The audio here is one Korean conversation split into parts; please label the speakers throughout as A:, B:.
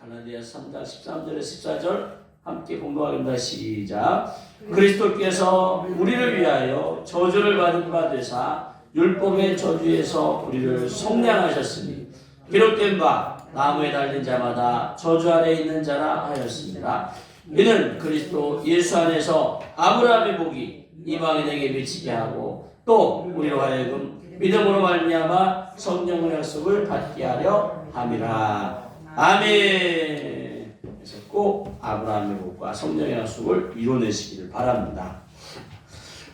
A: 갈라디아서 3장 13절에 14절 함께 공동하겠습니다. 시작. 그리스도께서 우리를 위하여 저주를 받은 바 되사 율법의 저주에서 우리를 속량하셨으니 기록된 바 나무에 달린 자마다 저주 아래 있는 자라 하였습니다. 이는 그리스도 예수 안에서 아브라함의 복이 이방인에게 미치게 하고 또 우리로 하여금 믿음으로 말미암아 성령의 약속을 받게 하려 함이라. 아멘. 그래서 꼭 아브라함의 복과 성령의 약속을 이뤄내시기를 바랍니다.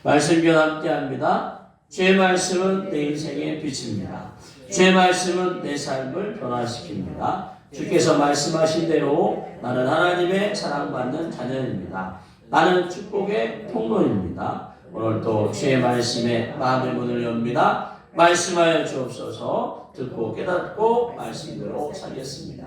A: 말씀 교환 함께합니다. 주의 말씀은 내 인생의 빛입니다. 주의 말씀은 내 삶을 변화시킵니다. 주께서 말씀하신 대로 나는 하나님의 사랑받는 자녀입니다. 나는 축복의 통로입니다. 오늘도 주의 말씀에 마음의 문을 엽니다. 말씀하여 주옵소서. 듣고 깨닫고 말씀대로 살겠습니다.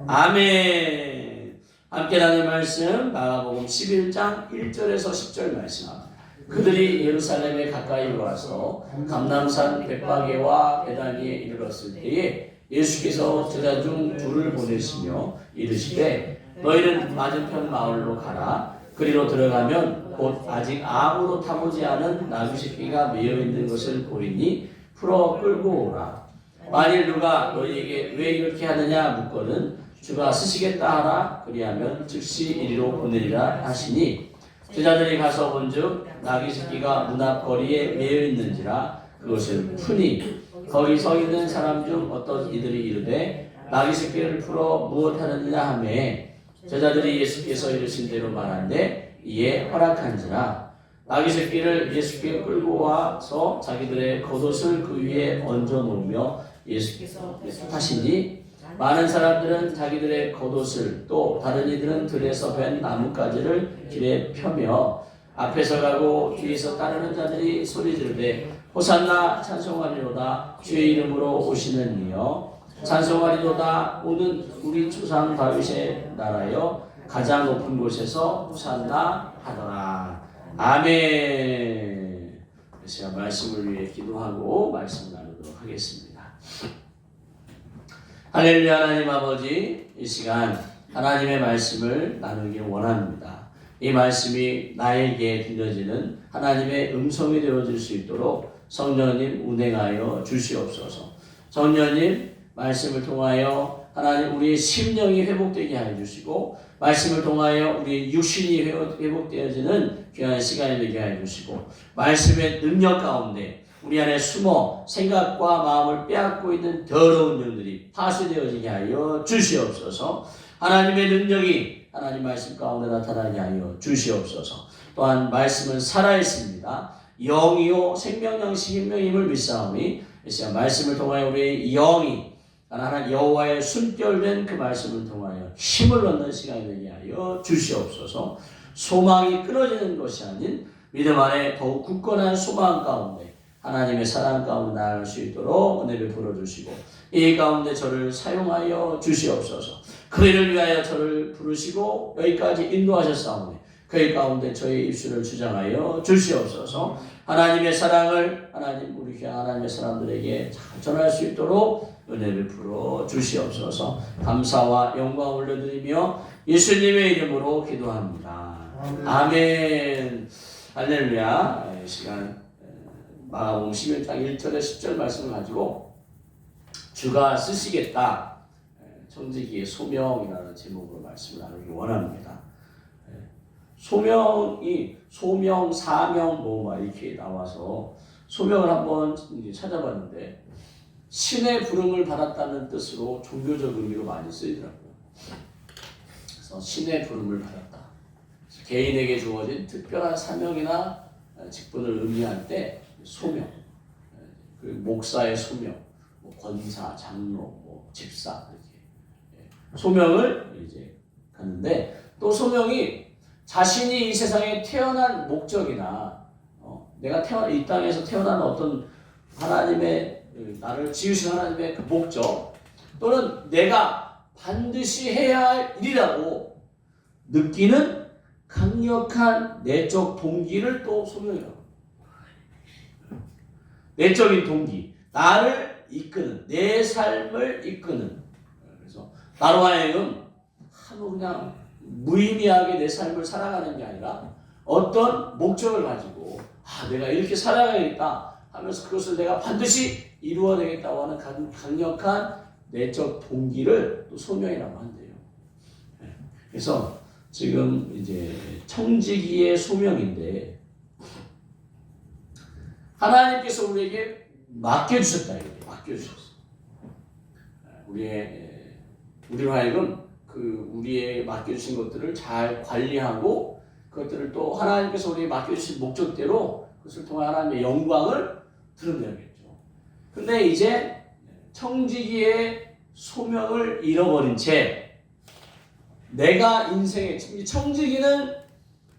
A: 아멘. 함께 나눌 말씀 마가복음 11장 1절에서 10절 말씀합니다. 그들이 예루살렘에 가까이 와서 감람산 벳바게와 베다니에 이르렀을 때에 예수께서 제자 중 둘을 보내시며 이르시되 너희는 맞은편 마을로 가라. 그리로 들어가면 곧 아직 아무도 타보지 않은 나귀 새끼가 매여 있는 것을 보이니 풀어 끌고 오라. 만일 누가 너희에게 왜 이렇게 하느냐 묻거든 주가 쓰시겠다 하라. 그리하면 즉시 이리로 보내리라 하시니 제자들이 가서 본즉 나귀 새끼가 문 앞 거리에 매여 있는지라 그것을 푸니 거기 서 있는 사람 중 어떤 이들이 이르되 나귀 새끼를 풀어 무엇하느냐 하매 제자들이 예수께서 이르신 대로 말한데 이에 허락한지라. 나귀 새끼를 예수께 끌고 와서 자기들의 겉옷을 그 위에 얹어 놓으며 예수께서 하시니 많은 사람들은 자기들의 겉옷을 또 다른 이들은 들에서 벤 나뭇가지를 길에 펴며 앞에서 가고 뒤에서 따르는 자들이 소리 지르되 호산나 찬송하리로다 주의 이름으로 오시는 이여 찬송하리로다 오는 우리 조상 다윗의 나라여 가장 높은 곳에서 호산나 하더라. 아멘. 제가 말씀을 위해 기도하고 말씀 나누도록 하겠습니다. 할렐루야. 하나님 아버지, 이 시간 하나님의 말씀을 나누길 원합니다. 이 말씀이 나에게 들려지는 하나님의 음성이 되어질 수 있도록 성령님 운행하여 주시옵소서. 성령님 말씀을 통하여 하나님 우리의 심령이 회복되게 하여 주시고 말씀을 통하여 우리 육신이 회복되어지는 귀한 시간이 되게 하여 주시고 말씀의 능력 가운데 우리 안에 숨어 생각과 마음을 빼앗고 있는 더러운 영들이 파쇄되어지게 하여 주시옵소서. 하나님의 능력이 하나님 말씀 가운데 나타나게 하여 주시옵소서. 또한 말씀은 살아있습니다. 영이요 생명양식 인명임을 믿사오니 말씀을 통하여 우리의 영이 하나님 여호와의 순결된 그 말씀을 통하여 힘을 얻는 시간이 되게 하여 주시옵소서. 소망이 끊어지는 것이 아닌 믿음 안에 더욱 굳건한 소망 가운데 하나님의 사랑 가운데 나아갈 수 있도록 은혜를 부어주시고 이 가운데 저를 사용하여 주시옵소서. 그 일을 위하여 저를 부르시고 여기까지 인도하셨사오니 그 가운데 저의 입술을 주장하여 주시옵소서. 하나님의 사랑을 하나님 우리 귀한 하나님의 사람들에게 잘 전할 수 있도록 은혜를 풀어 주시옵소서. 감사와 영광 올려드리며 예수님의 이름으로 기도합니다. 아멘. 할렐루야. 시간 마가복음 11장 1절에 10절 말씀을 가지고 주가 쓰시겠다. 청지기의 소명이라는 제목으로 말씀을 나누기 원합니다. 소명이 소명, 사명 뭐 이렇게 나와서 소명을 한번 찾아봤는데 신의 부름을 받았다는 뜻으로 종교적 의미로 많이 쓰이더라고요. 그래서 신의 부름을 받았다. 개인에게 주어진 특별한 사명이나 직분을 의미할 때 소명, 그 목사의 소명, 뭐 권사, 장로, 뭐 집사 이렇게 소명을 이제 갖는데 또 소명이 자신이 이 세상에 태어난 목적이나 내가 이 땅에서 태어난 어떤 하나님의 나를 지으신 하나님의 그 목적 또는 내가 반드시 해야 할 일이라고 느끼는 강력한 내적 동기를 또 소명이라고. 내적인 동기, 나를 이끄는, 내 삶을 이끄는. 그래서 나로 하여금 뭐 그냥 무의미하게 내 삶을 살아가는 게 아니라 어떤 목적을 가지고 내가 이렇게 살아가야겠다 하면서 그것을 내가 반드시 이루어내겠다고 하는 강력한 내적 동기를 또 소명이라고 한대요. 그래서 지금 이제 청지기의 소명인데 하나님께서 우리에게 맡겨주셨다. 이렇게 맡겨주셨어. 우리로 하여금 우리의 맡겨주신 것들을 잘 관리하고 그것들을 또 하나님께서 우리에게 맡겨주신 목적대로 그것을 통해 하나님의 영광을 드러내야겠죠. 근데 이제 청지기의 소명을 잃어버린 채 내가 청지기는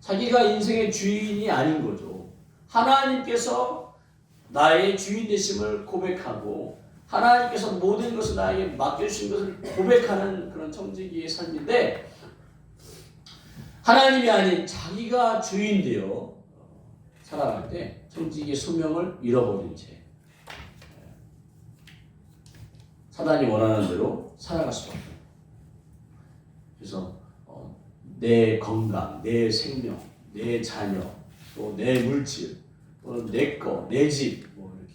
A: 자기가 인생의 주인이 아닌 거죠. 하나님께서 나의 주인 되심을 고백하고 하나님께서 모든 것을 나에게 맡겨주신 것을 고백하는 그런 청지기의 삶인데 하나님이 아닌 자기가 주인 되어 살아갈 때 청지기의 소명을 잃어버린 채 사단이 원하는 대로 살아갈 수밖에 없어요. 그래서 내 건강, 내 생명, 내 자녀, 또 내 물질, 또는 내 거, 내 집, 뭐 이렇게.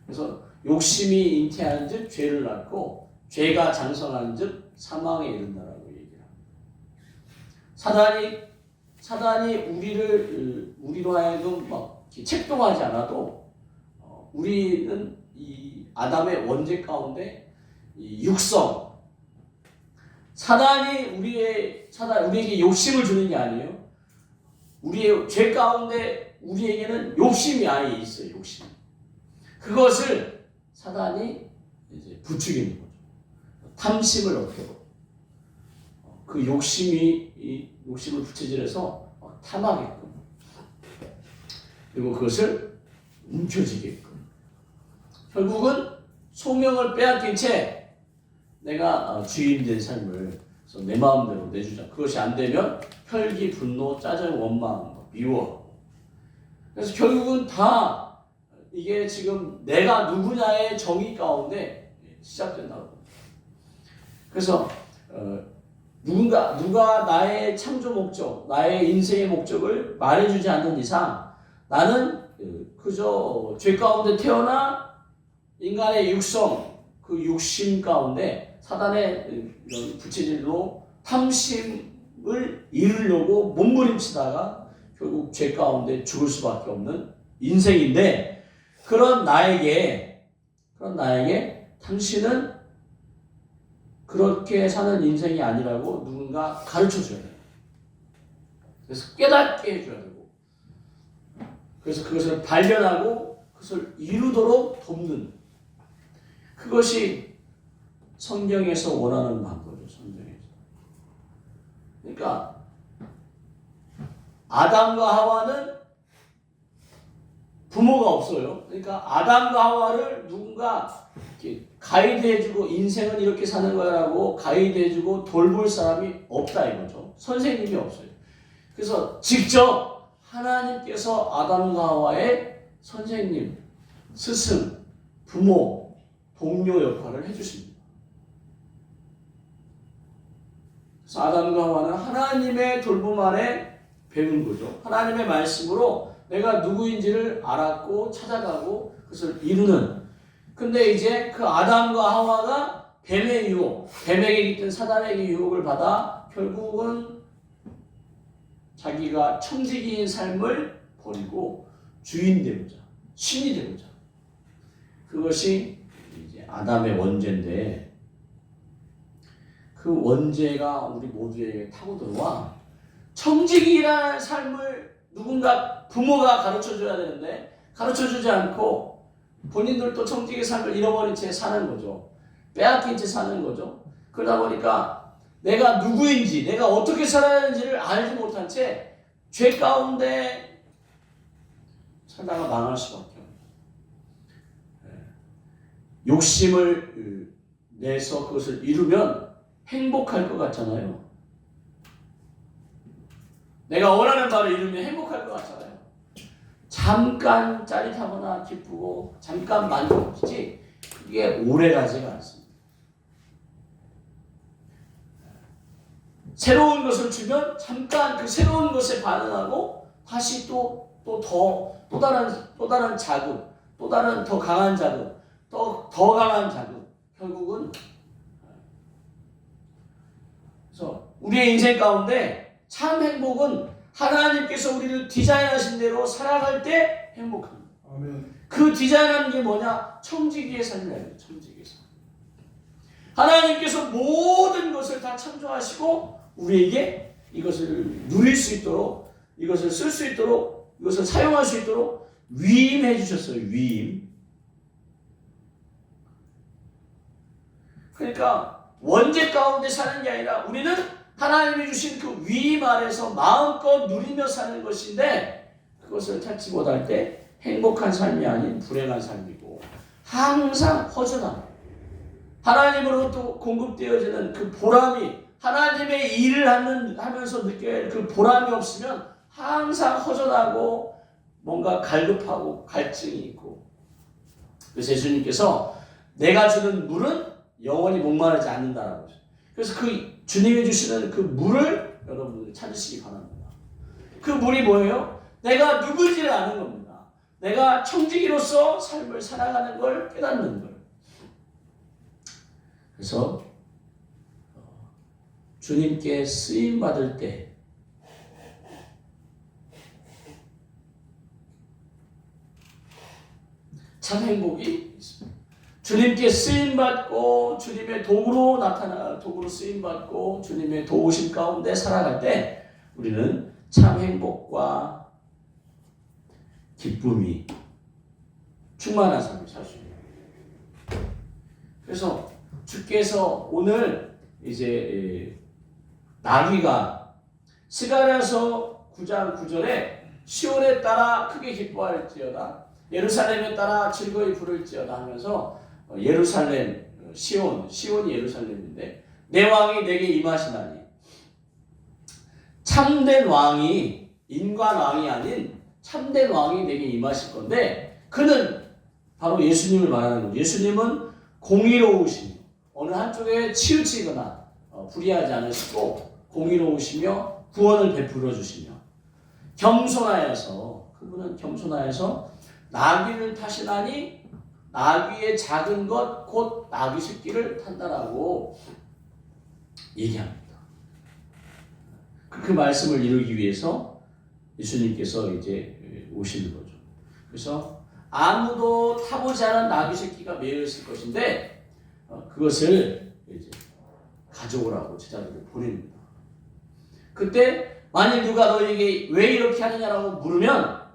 A: 그래서 욕심이 잉태하는 즉 죄를 낳고 죄가 장성하는 즉 사망에 이른다라고 얘기를 합니다. 사단이 우리로 하여금 막 책동하지 않아도 우리는 이 아담의 원죄 가운데 이 육성 사단이 우리에게 욕심을 주는 게 아니에요. 우리의 죄 가운데 우리에게는 욕심이 아예 있어요. 욕심. 그것을 사단이 이제 부추기는 거죠. 탐심을 얻도록 그 욕심을 부채질해서 탐하게끔 그리고 그것을 움켜쥐게끔 결국은 소명을 빼앗긴 채 내가 주인된 삶을 내 마음대로 내주자. 그것이 안 되면 혈기, 분노, 짜증, 원망, 미워. 그래서 결국은 다 이게 지금 내가 누구냐의 정의 가운데 시작된다고. 그래서 누가 나의 창조 목적, 나의 인생의 목적을 말해주지 않는 이상 나는 그저 죄 가운데 태어나 인간의 육성, 그 육심 가운데 사단의 이런 부채질로 탐심을 이루려고 몸부림치다가 결국 죄 가운데 죽을 수밖에 없는 인생인데 그런 나에게 당신은 그렇게 사는 인생이 아니라고 누군가 가르쳐줘야 돼요. 그래서 깨닫게 해줘야 되고 그래서 그것을 발견하고 그것을 이루도록 돕는 그것이 성경에서 원하는 방법이죠. 성경에서. 그러니까 아담과 하와는 부모가 없어요. 그러니까 아담과 하와를 누군가 이렇게 가이드해주고 인생은 이렇게 사는 거라고 가이드해주고 돌볼 사람이 없다 이거죠. 선생님이 없어요. 그래서 직접 하나님께서 아담과 하와의 선생님, 스승, 부모, 동료 역할을 해주십니다. 그래서 아담과 하와는 하나님의 돌봄 아래 배운 거죠. 하나님의 말씀으로 내가 누구인지를 알았고 찾아가고 그것을 이루는. 근데 이제 그 아담과 하와가 뱀의 유혹, 뱀에게 깃든 사단에게 유혹을 받아 결국은 자기가 청지기인 삶을 버리고 주인 되고자, 신이 되고자. 그것이 이제 아담의 원죄인데 그 원죄가 우리 모두에게 타고 들어와 청지기라는 삶을 누군가 부모가 가르쳐줘야 되는데 가르쳐주지 않고 본인들도 청지기의 삶을 잃어버린 채 사는 거죠. 빼앗긴 채 사는 거죠. 그러다 보니까 내가 누구인지 내가 어떻게 살아야 하는지를 알지 못한 채 죄 가운데 살다가 망할 수밖에 없어요. 욕심을 내서 그것을 이루면 행복할 것 같잖아요. 내가 원하는 바를 이루면 행복할 것 같잖아요. 잠깐 짜릿하거나 기쁘고 잠깐 만족이지 그게 오래 가지가 않습니다. 새로운 것을 주면 잠깐 그 새로운 것에 반응하고 다시 또 다른 자극, 또 다른 더 강한 자극, 더 강한 자극. 결국은 그래서 우리의 인생 가운데 참 행복은 하나님께서 우리를 디자인하신 대로 살아갈 때 행복합니다.
B: 아멘.
A: 그 디자인하는 게 뭐냐? 청지기의 삶이에요. 청지기의 삶. 하나님께서 모든 것을 다 창조하시고 우리에게 이것을 누릴 수 있도록, 이것을 쓸 수 있도록, 이것을 사용할 수 있도록 위임해 주셨어요. 위임. 그러니까 원죄 가운데 사는 게 아니라 우리는 하나님이 주신 그 위임 아래서 마음껏 누리며 사는 것인데, 그것을 찾지 못할 때 행복한 삶이 아닌 불행한 삶이고 항상 허전함, 하나님으로부터 공급되어지는 그 보람이, 하나님의 일을 하면서 느껴야 할 그 보람이 없으면 항상 허전하고 뭔가 갈급하고 갈증이 있고. 그래서 예수님께서 내가 주는 물은 영원히 목마르지 않는다라고 하죠. 그래서 그 주님이 주시는 그 물을 여러분들이 찾으시기 바랍니다. 그 물이 뭐예요? 내가 누구지를 아는 겁니다. 내가 청지기로서 삶을 살아가는 걸 깨닫는 걸. 그래서 주님께 쓰임 받을 때 참 행복이 있습니다. 주님께 쓰임 받고 주님의 도구로 쓰임 받고 주님의 도우심 가운데 살아갈 때 우리는 참 행복과 기쁨이 충만한 삶을 살 수 있습니다. 그래서 주께서 오늘 이제 나귀가 스가랴서 9장 9절에 시온에 따라 크게 기뻐할지어다, 예루살렘에 따라 즐거이 부를지어다 하면서 예루살렘, 시온이 예루살렘인데 내 왕이 내게 임하시나니, 참된 왕이, 인간 왕이 아닌 참된 왕이 내게 임하실 건데, 그는 바로 예수님을 말하는 거죠. 예수님은 공의로우시며 어느 한쪽에 치우치거나 불의하지 않으시고 공의로우시며 구원을 베풀어 주시며 겸손하여서, 그분은 겸손하여서 나귀를 타시나니 나귀의 작은 것 곧 나귀 새끼를 탄다라고 얘기합니다. 그 말씀을 이루기 위해서 예수님께서 이제 오시는 거죠. 그래서 아무도 타보지 않은 나귀 새끼가 매여 있을 것인데 그것을 이제 가져오라고 제자들을 보냅니다. 그때 만일 누가 너에게 왜 이렇게 하느냐라고 물으면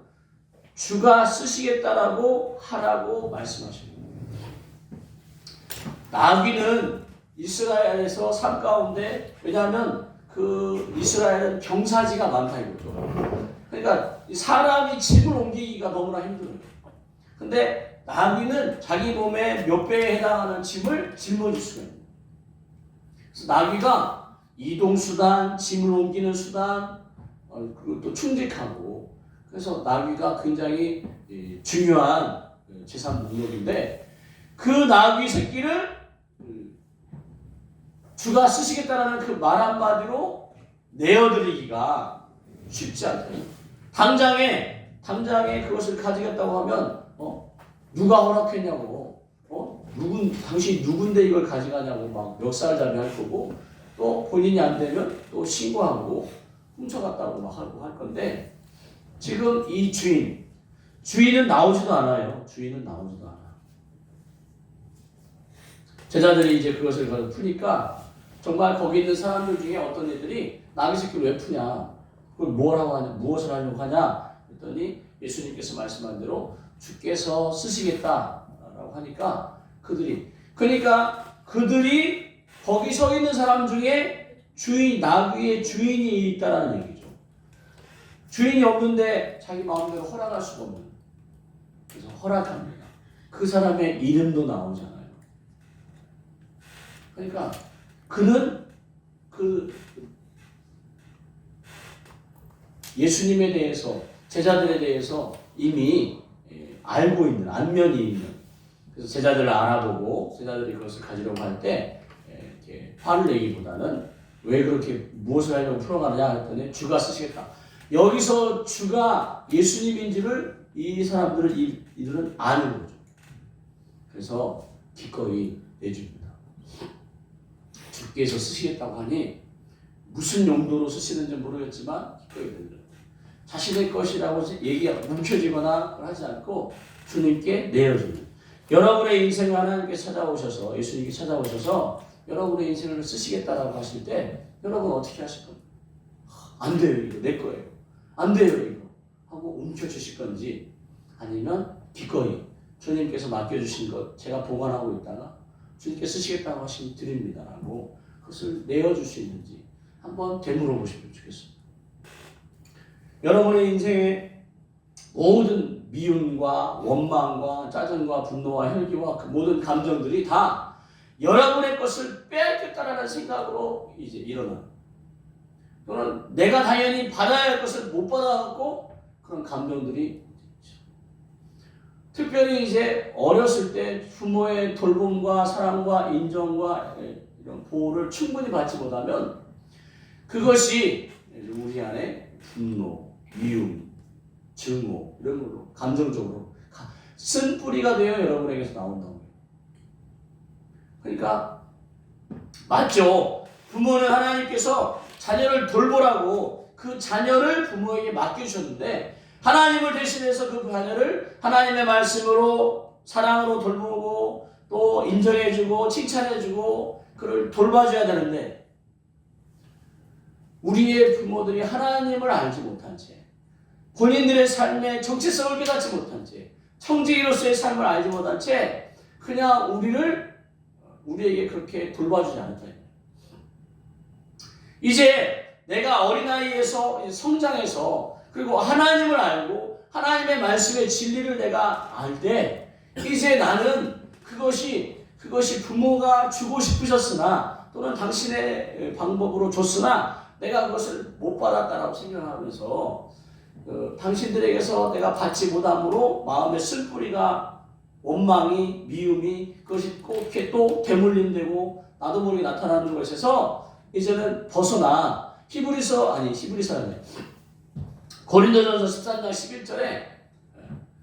A: 주가 쓰시겠다라고 하라고 말씀하십니다. 나귀는 이스라엘에서 삶 가운데, 왜냐하면 그 이스라엘은 경사지가 많다 이거죠. 그러니까 사람이 짐을 옮기기가 너무나 힘들어요. 근데 나귀는 자기 몸의 몇 배에 해당하는 짐을 짊어질 수가 있는. 그래서 나귀가 이동수단, 짐을 옮기는 수단, 그것도 충직하고, 그래서 나귀가 굉장히 중요한 재산 목록인데, 그 나귀 새끼를 주가 쓰시겠다라는 그 말 한마디로 내어드리기가 쉽지 않대요. 당장에 그것을 가지겠다고 하면 누가 허락했냐고, 당신 누군데 이걸 가져가냐고 막 멱살잡이 할 거고, 또 본인이 안 되면 또 신고하고 훔쳐갔다고 막 하고 할 건데, 지금 이 주인은 나오지도 않아요. 주인은 나오지도 않아. 제자들이 이제 그것을 푸니까 정말 거기 있는 사람들 중에 어떤 애들이 나귀 새끼를 왜 푸냐, 그걸 무엇을 하려고 하냐 했더니 예수님께서 말씀한 대로 주께서 쓰시겠다라고 하니까 그러니까 그들이 거기 서 있는 사람 중에 나귀의 주인이 있다라는 얘기죠. 주인이 없는데 자기 마음대로 허락할 수가 없는. 그래서 허락합니다. 그 사람의 이름도 나오잖아요. 그러니까 그는 그 예수님에 대해서, 제자들에 대해서 이미 알고 있는, 안면이 있는. 그래서 제자들을 알아보고 제자들이 그것을 가지려고 할 때 이렇게 화를 내기보다는 왜 그렇게 무엇을 하려고 풀어가느냐 했더니 주가 쓰시겠다. 여기서 주가 예수님인지를 이 사람들은 이들은 아는 거죠. 그래서 기꺼이 내줍니다. 주께서 쓰시겠다고 하니 무슨 용도로 쓰시는지 모르겠지만 기꺼이 내줍니다. 자신의 것이라고 얘기가 뭉쳐지거나 하지 않고 주님께 내어줍니다. 여러분의 인생을 하나님께 찾아오셔서 예수님께 찾아오셔서 여러분의 인생을 쓰시겠다라고 하실 때 여러분 어떻게 하실 겁니까? 안 돼요, 이거 내 거예요. 안 돼요, 이거 하고 움켜주실 건지, 아니면 기꺼이 주님께서 맡겨주신 것 제가 보관하고 있다가 주님께 쓰시겠다고 하시면 드립니다라고 그것을 내어줄 수 있는지 한번 되물어보시면 좋겠습니다. 여러분의 인생의 모든 미움과 원망과 짜증과 분노와 혈기와 그 모든 감정들이 다 여러분의 것을 빼앗겼다라는 생각으로 이제 일어나. 또는 내가 당연히 받아야 할 것을 못 받아갖고 그런 감정들이 있죠. 특별히 이제 어렸을 때 부모의 돌봄과 사랑과 인정과 이런 보호를 충분히 받지 못하면 그것이 우리 안에 분노, 미움, 증오 이런 걸로 감정적으로 쓴뿌리가 되어 여러분에게서 나온다고 해요. 그러니까 맞죠. 부모는 하나님께서 자녀를 돌보라고 그 자녀를 부모에게 맡겨주셨는데 하나님을 대신해서 그 자녀를 하나님의 말씀으로 사랑으로 돌보고 또 인정해주고 칭찬해주고 그를 돌봐줘야 되는데 우리의 부모들이 하나님을 알지 못한 채 본인들의 삶의 정체성을 깨닫지 못한 채 청지기로서의 삶을 알지 못한 채 그냥 우리에게 그렇게 돌봐주지 않았다. 이제 내가 어린아이에서 성장해서 그리고 하나님을 알고 하나님의 말씀의 진리를 내가 알 때 이제 나는 그것이 부모가 주고 싶으셨으나 또는 당신의 방법으로 줬으나 내가 그것을 못 받았다라고 생각하면서 당신들에게서 내가 받지 못함으로 마음의 쓴뿌리가 원망이 미움이 그것이 이렇게 또 대물림되고 나도 모르게 나타나는 것에서 이제는 벗어나 고린도전서 13장 11절에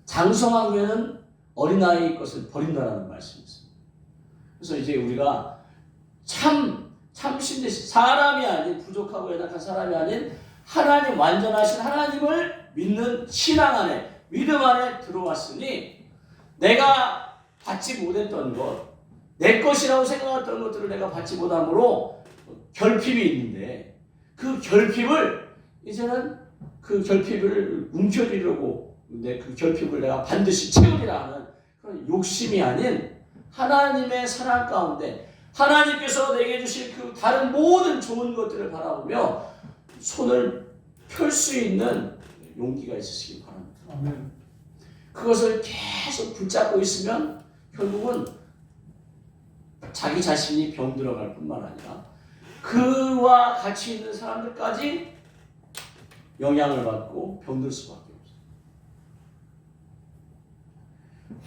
A: 장성한 후에는 어린아이의 것을 버린다라는 말씀이 있습니다. 그래서 이제 우리가 참신되신 사람이 아닌 부족하고 연약한 사람이 아닌 하나님 완전하신 하나님을 믿는 신앙 안에 믿음 안에 들어왔으니 내가 받지 못했던 것 내 것이라고 생각했던 것들을 내가 받지 못함으로 결핍이 있는데 그 결핍을 이제는 그 결핍을 움켜쥐려고 그 결핍을 내가 반드시 채우리라 하는 그런 욕심이 아닌 하나님의 사랑 가운데 하나님께서 내게 주실 그 다른 모든 좋은 것들을 바라보며 손을 펼 수 있는 용기가 있으시기 바랍니다. 아멘. 그것을 계속 붙잡고 있으면 결국은 자기 자신이 병들어갈 뿐만 아니라 그와 같이 있는 사람들까지 영향을 받고 병들 수밖에 없어요.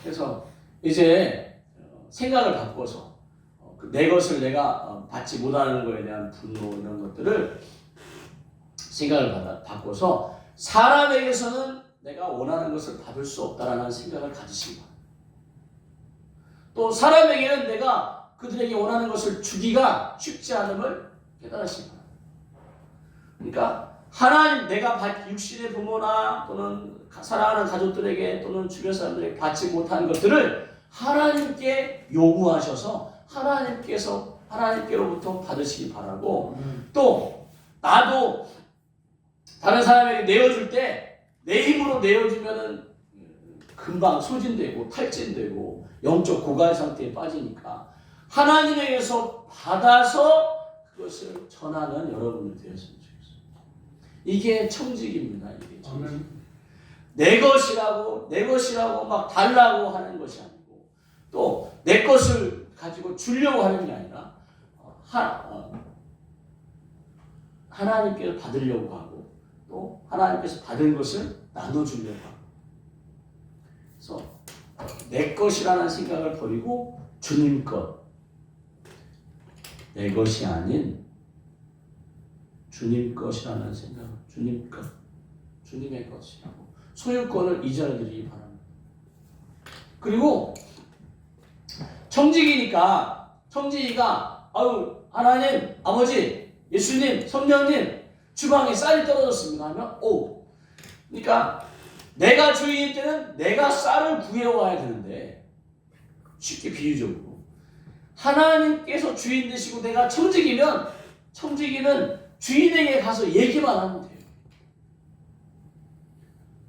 A: 그래서 이제 생각을 바꿔서 내 것을 내가 받지 못하는 것에 대한 분노 이런 것들을 생각을 바꿔서 사람에게서는 내가 원하는 것을 받을 수 없다라는 생각을 가지시기 바랍니다. 또 사람에게는 내가 그들에게 원하는 것을 주기가 쉽지 않음을 깨달으시기 바랍니다. 그러니까 하나님 내가 육신의 부모나 또는 사랑하는 가족들에게 또는 주변 사람들에게 받지 못한 것들을 하나님께 요구하셔서 하나님께로부터 받으시기 바라고 또 나도 다른 사람에게 내어줄 때 내 힘으로 내어주면은 금방 소진되고 탈진되고 영적 고갈 상태에 빠지니까 하나님에게서 받아서 그것을 전하는 여러분이 되었으면 좋겠습니다. 이게 청직입니다. 이게 청직. 내 것이라고 막 달라고 하는 것이 아니고 또 내 것을 가지고 주려고 하는 게 아니라 하나님께서 받으려고 하고 또 하나님께서 받은 것을 나눠주려고 하고 그래서 내 것이라는 생각을 버리고 주님 것 내 것이 아닌 주님 것이라는 생각, 주님 것, 주님의 것이라고 소유권을 이전해드리기 바랍니다. 그리고 청지기가 아유 하나님, 아버지, 예수님, 성령님 주방에 쌀이 떨어졌습니다 하면 그러니까 내가 주인일 때는 내가 쌀을 구해와야 되는데, 쉽게 비유적으로 하나님께서 주인 되시고 내가 청지기면 청지기는 주인에게 가서 얘기만 하면 돼요.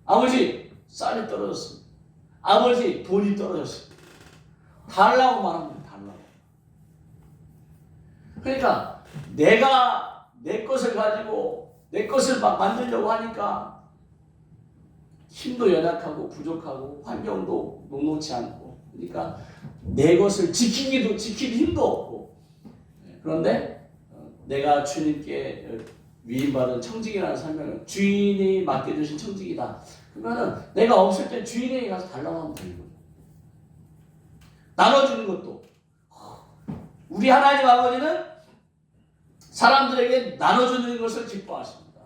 A: 아버지, 쌀이 떨어졌습니다. 아버지, 돈이 떨어졌습니다. 달라고 말하면 돼요. 달라고. 그러니까 내가 내 것을 가지고 내 것을 막 만들려고 하니까 힘도 연약하고 부족하고 환경도 녹록지 않고, 그러니까 내 것을 지킬 힘도 없고, 그런데 내가 주님께 위임받은 청지기라는 설명을, 주인이 맡겨주신 청지기다. 그러면은 내가 없을 때 주인에게 가서 달라고 하면 되는 거죠. 나눠주는 것도, 우리 하나님 아버지는 사람들에게 나눠주는 것을 기뻐하십니다.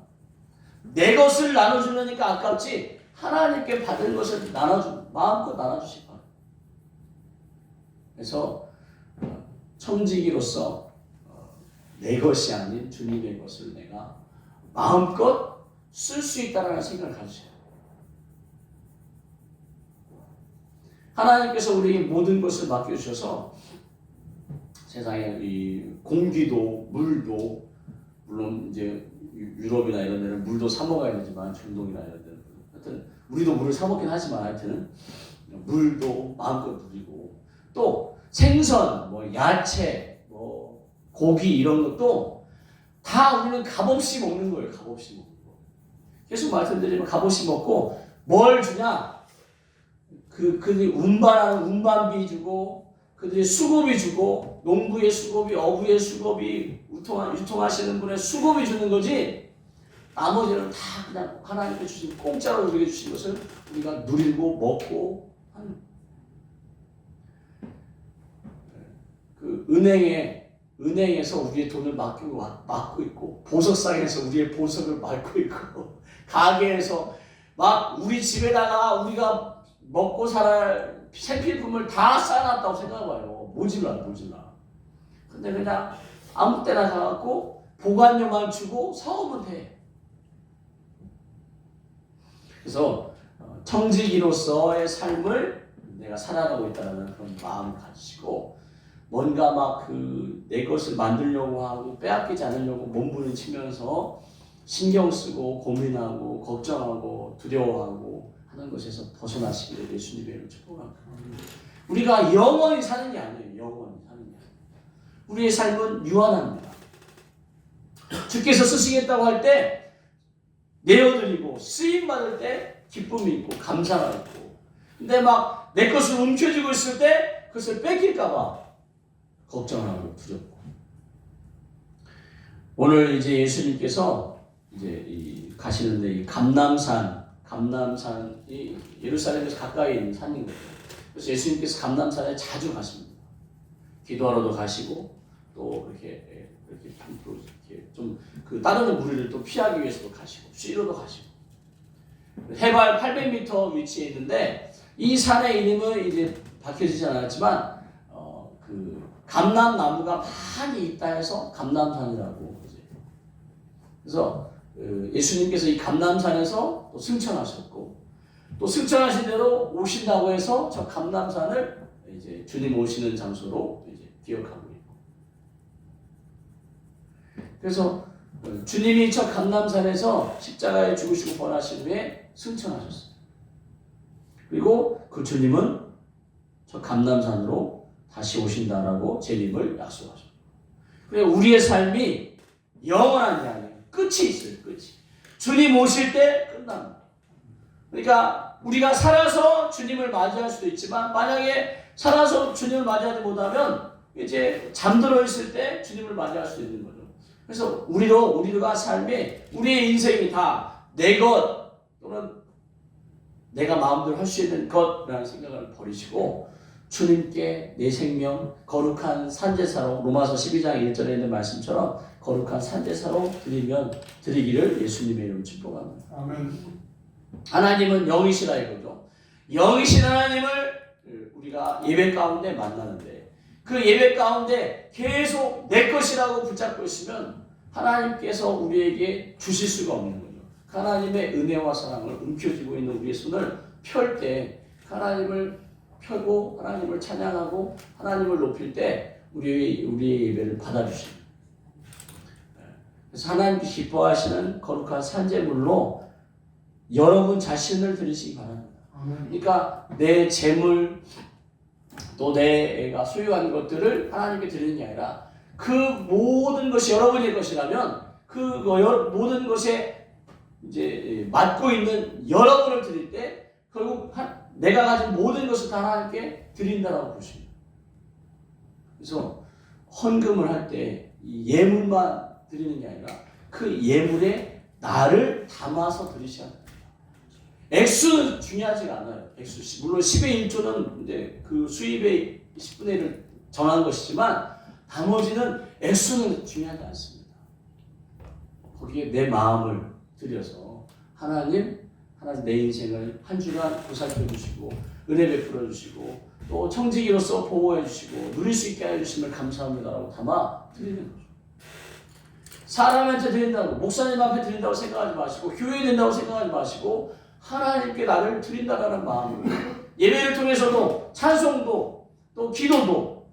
A: 내 것을 나눠주려니까 아깝지, 하나님께 받은 것을 마음껏 나눠주실 거예요. 그래서 청지기로서 내 것이 아닌 주님의 것을 내가 마음껏 쓸 수 있다는 생각을 가지셔야 돼요. 하나님께서 우리에게 모든 것을 맡겨주셔서 세상에 이 공기도 물도, 물론 이제 유럽이나 이런 데는 물도 사 먹어야 되지만, 중동이나 이런 데는 하여튼 우리도 물을 사 먹긴 하지만, 하여튼 물도 마음껏 누리고, 또 생선, 뭐 야채, 뭐 고기 이런 것도 다 우리는 값없이 먹는 거예요. 값없이 먹는 거. 계속 말씀드리면 값없이 먹고, 뭘 주냐? 그들이 운반하는 운반비 주고, 그들이 수고비 주고, 농부의 수고비, 어부의 수고비, 유통하시는 분의 수고비 주는 거지, 나머지는 다 그냥 하나님께 주신, 공짜로 우리에게 주신 것을 우리가 누리고 먹고 하는. 그 은행에서 우리의 돈을 막고 있고, 보석상에서 우리의 보석을 막고 있고, 가게에서 막 우리 집에다가 우리가 먹고 살아야 생필품을 다 쌓아놨다고 생각해봐요. 모질라. 근데 그냥 아무 때나 가갖고 보관료만 주고 사오면 돼. 그래서 청지기로서의 삶을 내가 살아가고 있다는 그런 마음을 가지시고, 뭔가 막 내 것을 만들려고 하고 빼앗기지 않으려고 몸부림치면서 신경 쓰고 고민하고 걱정하고 두려워하고 하는 것에서 벗어나시기를 예수님의 이름으로 축복합니다. 우리가 영원히 사는 게 아니에요. 영원히 사는 게 아니에요. 우리의 삶은 유한합니다. 주께서 쓰시겠다고 할 때 내어드리고, 쓰임받을 때 기쁨이 있고 감사가 있고, 근데 막 내 것을 움켜쥐고 있을 때 그것을 뺏길까봐 걱정하고 두렵고. 오늘 이제 예수님께서 이제 가시는데, 이 감람산이 예루살렘에서 가까이 있는 산인 거예요. 그래서 예수님께서 감람산에 자주 가십니다. 기도하러도 가시고, 또 이렇게 좀 그 다른 무리를 또 피하기 위해서도 가시고, 쉬러도 가시고. 해발 800m 위치에 있는데, 이 산의 이름은 이제 밝혀지지 않았지만, 그 감람나무가 많이 있다 해서 감람산이라고. 그래서 예수님께서 이 감람산에서 또 승천하셨고, 또 승천하신 대로 오신다고 해서 저 감람산을 이제 주님 오시는 장소로 이제 기억하고 있고. 그래서 주님이 저 감람산에서 십자가에 죽으시고 부활하신 후에 승천하셨어요. 그리고 그 주님은 저 감람산으로 다시 오신다라고 재림을 약속하셨고. 그래서 우리의 삶이 영원한 게 아니에요. 끝이 있어요. 끝이. 주님 오실 때 끝납니다. 그러니까 우리가 살아서 주님을 맞이할 수도 있지만, 만약에 살아서 주님을 맞이하지 못하면 이제 잠들어 있을 때 주님을 맞이할 수 있는 거죠. 그래서 우리가 삶에, 우리의 인생이 다 내 것 또는 내가 마음대로 할 수 있는 것이라는 생각을 버리시고, 주님께 내 생명 거룩한 산제사로 로마서 12장 1절에 있는 말씀처럼 거룩한 산제사로 드리기를 예수님의 이름으로 축복합니다.
B: 아멘.
A: 하나님은 영이시라 이거죠. 영이신 하나님을 우리가 예배 가운데 만나는데 그 예배 가운데 계속 내 것이라고 붙잡고 있으면 하나님께서 우리에게 주실 수가 없는 거죠. 하나님의 은혜와 사랑을 움켜쥐고 있는 우리의 손을 펼 때 하나님을 펴고 하나님을 찬양하고 하나님을 높일 때 우리의 예배를 받아주십니다. 그래서 하나님께 기뻐하시는 거룩한 산제물로 여러분 자신을 드리시기 바랍니다. 그러니까 내 재물 또 내가 소유한 것들을 하나님께 드리는 게 아니라 그 모든 것이 여러분의 것이라면 그 모든 것에 이제 맡고 있는 여러분을 드릴 때 결국 내가 가진 모든 것을 다 하나님께 드린다라고 보십니다. 그래서 헌금을 할 때 예물만 드리는 게 아니라 그 예물에 나를 담아서 드리셔야 합니다. 액수는 중요하지가 않아요. 액수 물론 10의 1조는 이제 그 수입의 10분의 1을 정한 것이지만 나머지는 액수는 중요하지 않습니다. 거기에 내 마음을 들여서 하나님 내 인생을 한 주간 보살펴 주시고 은혜 베풀어 주시고 또 청지기로서 보호해 주시고 누릴 수 있게 해주심을 감사합니다라고 담아 드리는 거죠. 사람한테 드린다고 목사님 앞에 드린다고 생각하지 마시고 교회에 된다고 생각하지 마시고 하나님께 나를 드린다라는 마음으로 예배를 통해서도 찬송도 또 기도도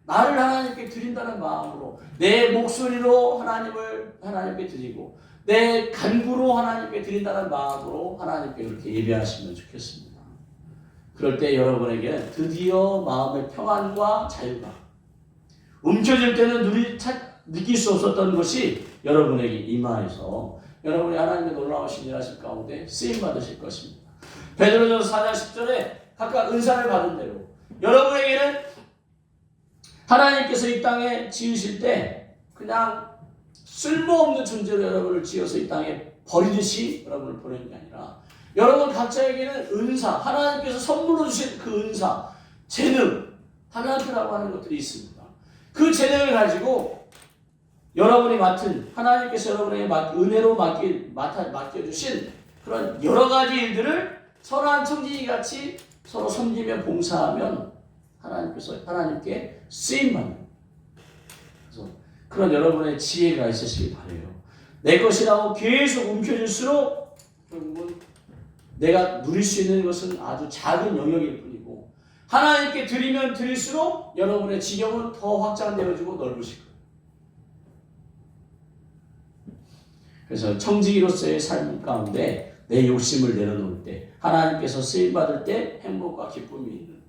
A: 나를 하나님께 드린다는 마음으로 내 목소리로 하나님께 드리고 내 간구로 하나님께 드린다는 마음으로 하나님께 그렇게 예배하시면 좋겠습니다. 그럴 때 여러분에게 드디어 마음의 평안과 자유가 움켜질 때는 느낄 수 없었던 것이 여러분에게 임하여서 여러분이 하나님의 놀라우신 일하실 가운데 쓰임받으실 것입니다. 베드로전서 4장 10절에 각각 은사를 받은 대로 여러분에게는 하나님께서 이 땅에 지으실 때 그냥 쓸모없는 존재로 여러분을 지어서 이 땅에 버리듯이 여러분을 보내는 게 아니라 여러분 각자에게는 은사, 하나님께서 선물로 주신 그 은사, 재능, 탤런트라고 하는 것들이 있습니다. 그 재능을 가지고 여러분이 맡은 하나님께서 여러분에게 은혜로 맡겨주신 그런 여러 가지 일들을 선한 청지기 같이 서로 섬기며 봉사하면 하나님께 쓰임받는 그래서 그런 여러분의 지혜가 있으시길 바라요. 내 것이라고 계속 움켜질수록 결국은 내가 누릴 수 있는 것은 아주 작은 영역일 뿐이고 하나님께 드리면 드릴수록 여러분의 지경은 더 확장되어지고 넓으실 거예요. 그래서 청지기로서의 삶 가운데 내 욕심을 내려놓을 때 하나님께서 쓰임받을 때 행복과 기쁨이 있는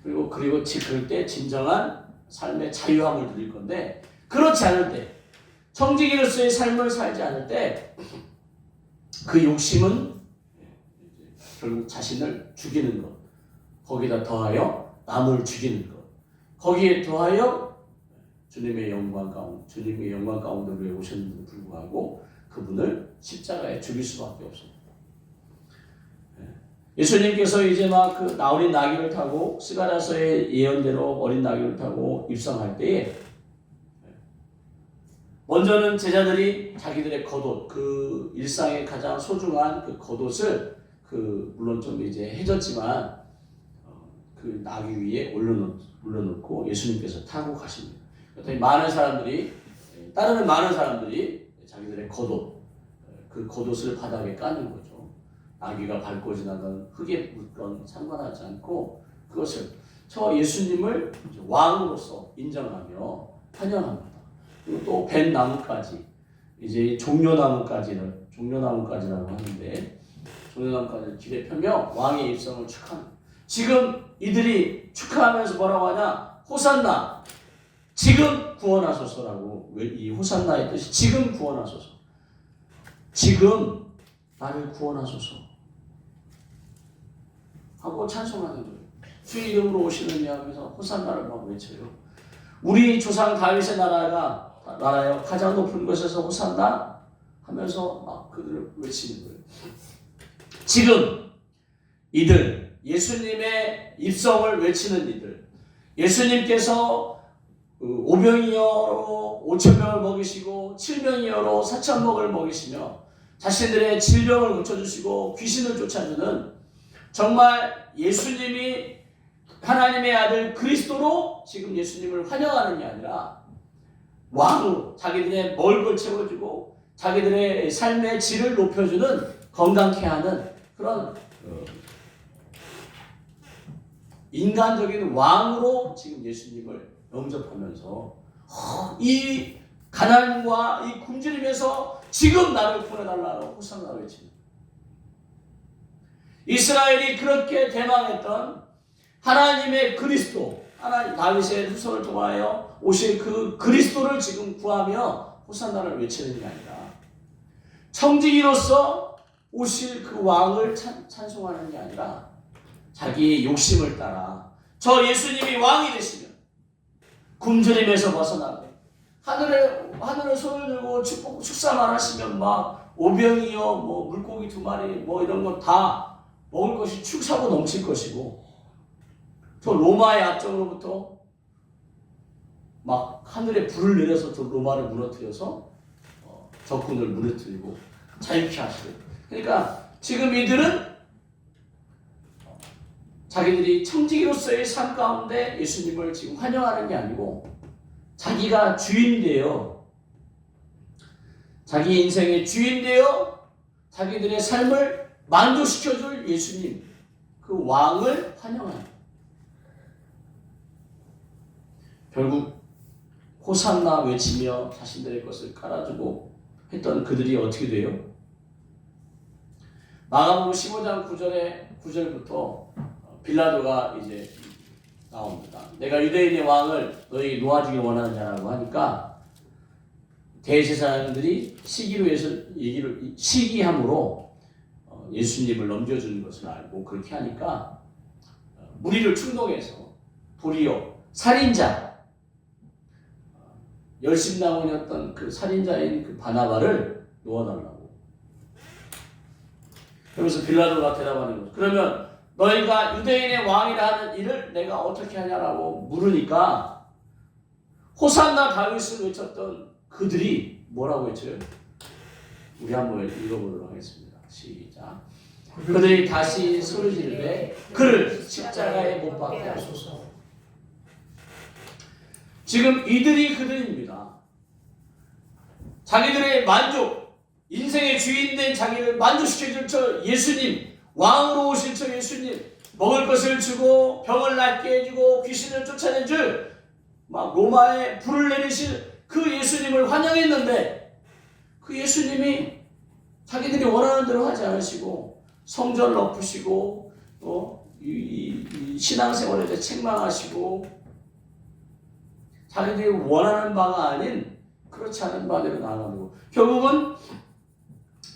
A: 그리고 그럴 때 진정한 삶의 자유함을 누릴 건데 그렇지 않을 때 청지기로서의 삶을 살지 않을 때 그 욕심은 결국 자신을 죽이는 것 거기다 더하여 남을 죽이는 것 거기에 더하여 주님의 영광 가운데 왜 오셨는데도 불구하고 그분을 십자가에 죽일 수밖에 없습니다. 예수님께서 이제 막 그 어린 나귀를 타고 스가랴서의 예언대로 어린 나귀를 타고 입성할 때에 먼저는 제자들이 자기들의 겉옷 그 일상의 가장 소중한 그 겉옷을 물론 좀 이제 해졌지만 그 나귀 위에 올려놓고 예수님께서 타고 가십니다. 그랬더니 따르는 많은 사람들이 자기들의 겉옷 그 겉옷을 바닥에 까는 거죠. 나귀가 밟고 지나간 흙에 묻건 상관하지 않고 그것을 저 예수님을 왕으로서 인정하며 환영합니다. 그리고 또 벤 나무까지 이제 종려나무까지라고 하는데 종려나무까지를 길에 펴며 왕의 입성을 축하합니다. 지금 이들이 축하하면서 뭐라고 하냐? 호산나 지금 구원하소서라고. 이 호산나의 뜻이 지금 구원하소서. 지금 나를 구원하소서 하고 찬송하는 거예요. 주의 이름으로 오시느냐 하면서 호산나를 막 외쳐요. 우리 조상 다윗의 나라여 가장 높은 곳에서 호산나 하면서 막 그들을 외치는 거예요. 지금 이들 예수님의 입성을 외치는 이들, 예수님께서 오병이어로 5,000명을 먹이시고 7병이어로 4,000명을 먹이시며 자신들의 질병을 고쳐주시고 귀신을 쫓아주는, 정말 예수님이 하나님의 아들 그리스도로 지금 예수님을 환영하는 게 아니라 왕으로 자기들의 먹을 걸 채워주고 자기들의 삶의 질을 높여주는, 건강케 하는 그런 인간적인 왕으로 지금 예수님을 영접하면서 이 가난과 이 굶주림에서 지금 나를 구원해달라고 호산나 외치는, 이스라엘이 그렇게 대망했던 하나님의 그리스도, 하나님 다윗의 후손을 통하여 오실 그 그리스도를 지금 구하며 호산나를 외치는 게 아니라 청지기로서 오실 그 왕을 찬송하는 게 아니라 자기의 욕심을 따라 저 예수님이 왕이 되시면 굶주림에서 벗어나고 하늘에 손을 들고 축사만 하시면 막 오병이어 뭐 물고기 2마리 뭐 이런 거 다 먹을 것이 축사고 넘칠 것이고, 저 로마의 압정으로부터 막 하늘에 불을 내려서 저 로마를 무너뜨려서 적군을 무너뜨리고 자유케 하시고, 그러니까 지금 이들은 자기들이 청지기로서의 삶 가운데 예수님을 지금 환영하는 게 아니고 자기가 주인 되어 자기 인생의 주인 되어 자기들의 삶을 만족시켜줄 예수님, 그 왕을 환영하는, 결국 호산나 외치며 자신들의 것을 깔아주고 했던 그들이 어떻게 돼요? 마가복음 15장 9절부터 빌라도가 이제 나옵니다. 내가 유대인의 왕을 너희 놓아주길 원하는 자라고 하니까 대제사장들이 시기함으로 예수님을 넘겨주는 것을 알고 그렇게 하니까 무리를 충동해서 도리어 살인자, 열심당원이었던 그 살인자인 그 바나바를 놓아달라고. 그러면서 빌라도가 대답하는 거죠. 그러면 너희가 유대인의 왕이라 하는 일을 내가 어떻게 하냐라고 물으니까 호산나 다윗을 외쳤던 그들이 뭐라고 외쳐요? 우리 한번 읽어보도록 하겠습니다. 시작. 그들이 다시 소리 지르되 그를 십자가에 못 박게 하소서. 지금 이들이 그들입니다. 자기들의 만족, 인생의 주인된 자기를 만족시켜줄 저 예수님, 왕으로 오실 저 예수님, 먹을 것을 주고 병을 낫게 해주고 귀신을 쫓아내줄 막 로마에 불을 내리실 그 예수님을 환영했는데, 그 예수님이 자기들이 원하는 대로 하지 않으시고 성전을 엎으시고 이 신앙생활에 대해 책망하시고 자기들이 원하는 바가 아닌 그렇지 않은 바대로 나아가고, 결국은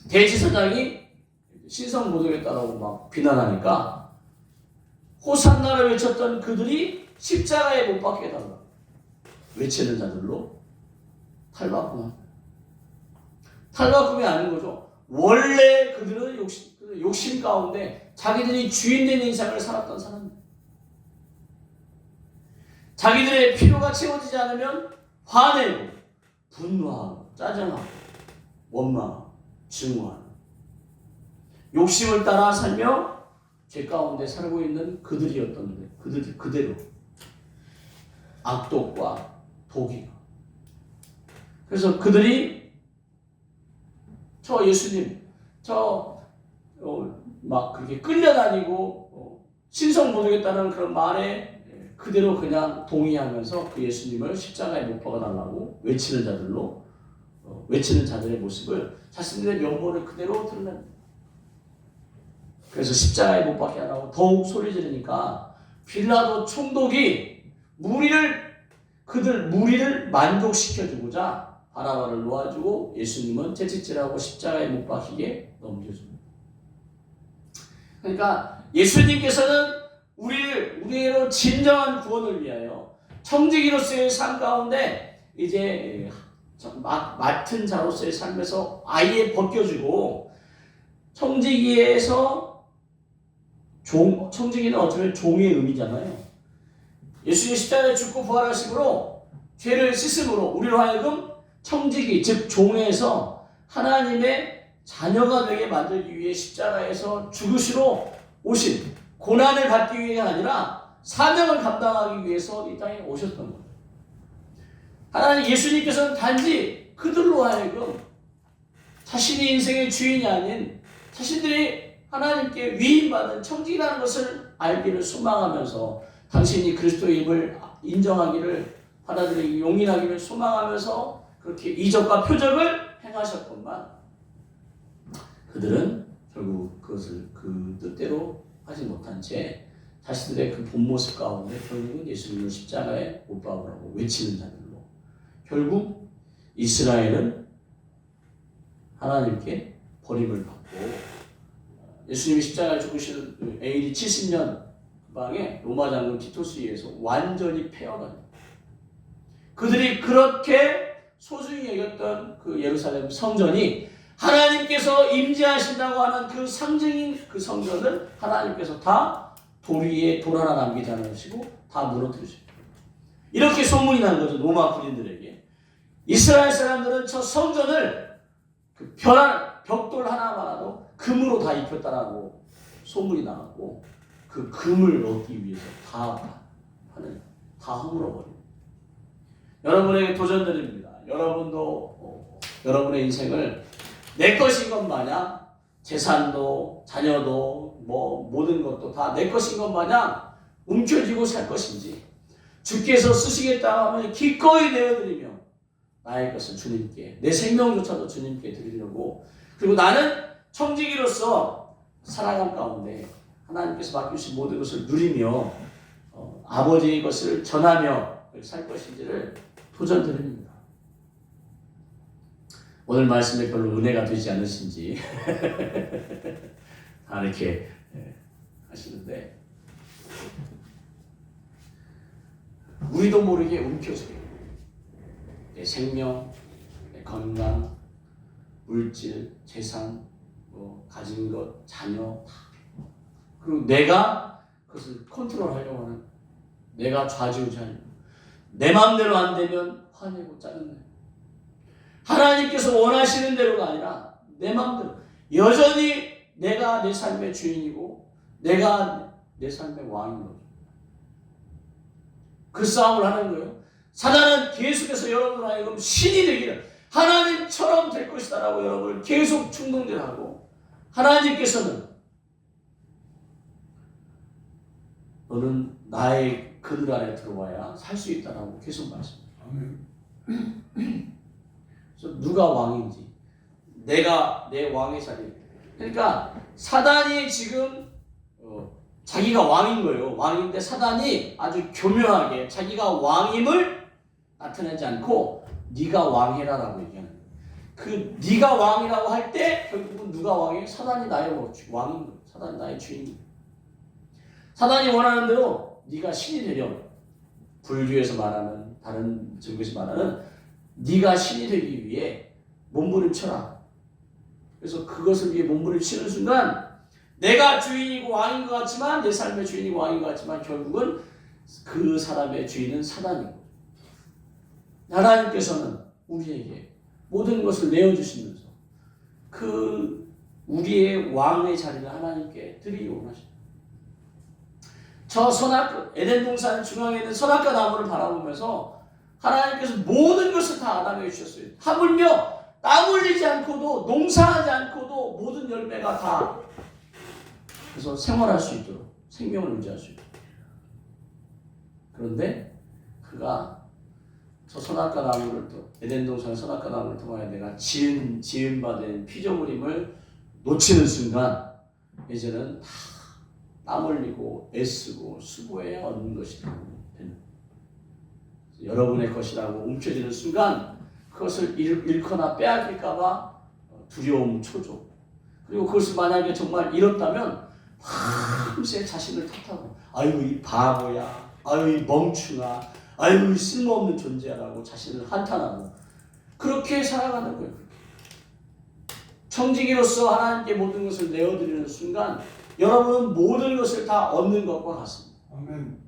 A: 대제사장이 신성 모독했다라고 막 비난하니까 호산나를 외쳤던 그들이 십자가에 못 박게 해달라 외치는 자들로 탈바꿈합니다. 탈바꿈이 아닌 거죠. 원래 그들은 욕심 가운데 자기들이 주인된 인생을 살았던 사람들, 자기들의 필요가 채워지지 않으면 화내고 분노하고 짜증하고 원망하고 증오하는, 욕심을 따라 살며 죄 가운데 살고 있는 그들이었던데, 그들 그대로 악독과 독이가. 그래서 그들이 저 예수님 막 그렇게 끌려다니고 신성 모독했다는 그런 말에 그대로 그냥 동의하면서 그 예수님을 십자가에 못 박아달라고 외치는 자들로 외치는 자들의 모습을 자신들의 면모를 그대로 드러냅니다. 그래서 십자가에 못 박게 하라고 더욱 소리 지르니까 빌라도 총독이 무리를 만족시켜주고자 바나바를 놓아주고 예수님은 채찍질하고 십자가에 못 박히게 넘겨줍니다. 그러니까 예수님께서는 우리로 진정한 구원을 위하여 청지기로서의 삶 가운데 이제 맡은 자로서의 삶에서 아예 벗겨주고 청지기에서 청지기는 어쩌면 종의 의미잖아요. 예수님 십자가에 죽고 부활하심으로 죄를 씻음으로 우리로 하여금 청지기 즉 종에서 하나님의 자녀가 되게 만들기 위해 십자가에서 죽으시러 오신, 고난을 받기 위해가 아니라 사명을 감당하기 위해서 이 땅에 오셨던 거예요. 하나님 예수님께서는 단지 그들로 하여금 자신이 인생의 주인이 아닌 자신들이 하나님께 위임받은 청지기라는 것을 알기를 소망하면서 당신이 그리스도임을 인정하기를 받아들이기 용인하기를 소망하면서 그렇게 이적과 표적을 행하셨건만 그들은 결국 그것을 그 뜻대로 하지 못한 채 자신들의 그 본 모습 가운데 결국은 예수님을 십자가에 못 박으라고 외치는 자들로 결국 이스라엘은 하나님께 버림을 받고 예수님이 십자가에 죽으신 AD 70년 방에 로마 장군 티토스에 의해서 완전히 폐허가 그들이 그렇게 소중히 여겼던 그 예루살렘 성전이 하나님께서 임재하신다고 하는 그 상징인 그 성전을 하나님께서 다 돌 위에 돌 하나 남기지 않으시고 다 무너뜨리시고 이렇게 소문이 난 거죠. 로마 군인들에게. 이스라엘 사람들은 저 성전을 그 벽돌 하나만도 금으로 다 입혔다라고 소문이 나갔고 그 금을 얻기 위해서 다 허물어버립니다. 여러분에게 도전드립니다. 여러분도 여러분의 인생을 내 것인 것 마냥 재산도 자녀도 뭐 모든 것도 다 내 것인 것 마냥 움켜쥐고 살 것인지 주께서 쓰시겠다 하면 기꺼이 내어드리며 나의 것을 주님께 내 생명조차도 주님께 드리려고 그리고 나는 청지기로서 살아감 가운데 하나님께서 맡기신 모든 것을 누리며 아버지의 것을 전하며 살 것인지를 도전드립니다. 오늘 말씀에 별로 은혜가 되지 않으신지 다 이렇게 하시는데 우리도 모르게 움켜쥐게 내 생명, 내 건강, 물질, 재산, 가진 것, 자녀 다 그리고 내가 그것을 컨트롤하려고 하는 내가 좌지우지하는 내 마음대로 안 되면 화내고 짜증내고 하나님께서 원하시는 대로가 아니라 내 마음대로 여전히 내가 내 삶의 주인이고 내가 내 삶의 왕인 거죠. 그 싸움을 하는 거예요. 사단은 계속해서 여러분을 하여금 신이 되기를 하나님처럼 될 것이다라고 여러분을 계속 충동질하고 하나님께서는 너는 나의 그늘 안에 들어와야 살 수 있다라고 계속 말씀합니다. 그래서 누가 왕인지 내가 내 왕의 자리 그러니까 사단이 지금 자기가 왕인 거예요. 왕인데 사단이 아주 교묘하게 자기가 왕임을 나타내지 않고 네가 왕이라라고 얘기하는 거예요. 그 네가 왕이라고 할 때 결국은 누가 왕이에요? 사단이 나의 왕인 거예요. 사단이 나의 주인이에요. 사단이 원하는 대로 네가 신이 되려 불교에서 말하는 다른 증거에서 말하는 네가 신이 되기 위해 몸부림쳐라. 그래서 그것을 위해 몸부림치는 순간 내가 주인이고 왕인 것 같지만 내 삶의 주인이고 왕인 것 같지만 결국은 그 사람의 주인은 사단이고 하나님께서는 우리에게 모든 것을 내어주시면서 그 우리의 왕의 자리를 하나님께 드리기 원하십니다. 저 선악과 에덴 동산 중앙에 있는 선악과 나무를 바라보면서 하나님께서 모든 것을 다 아담에게 주셨어요. 하물며 땀 흘리지 않고도 농사하지 않고도 모든 열매가 다 그래서 생활할 수 있도록 생명을 유지할 수 있도록 그런데 그가 저 선악과 나무를 또 에덴 동산 선악과 나무를 통하여 내가 지은 바 된 피조물임을 놓치는 순간 이제는 다 땀 흘리고 애쓰고 수고해야 얻는 것이라고 되는 여러분의 것이라고 움켜쥐는 순간 그것을 잃거나 빼앗길까 봐 두려움, 초조 그리고 그것을 만약에 정말 잃었다면 밤새 자신을 탓하고 아유 이 바보야 아유 이 멍충아 아유 이 쓸모없는 존재야라고 자신을 한탄하고 그렇게 살아가는 거예요. 청지기로서 하나님께 모든 것을 내어드리는 순간 여러분은 모든 것을 다 얻는 것과 같습니다.
B: 아멘.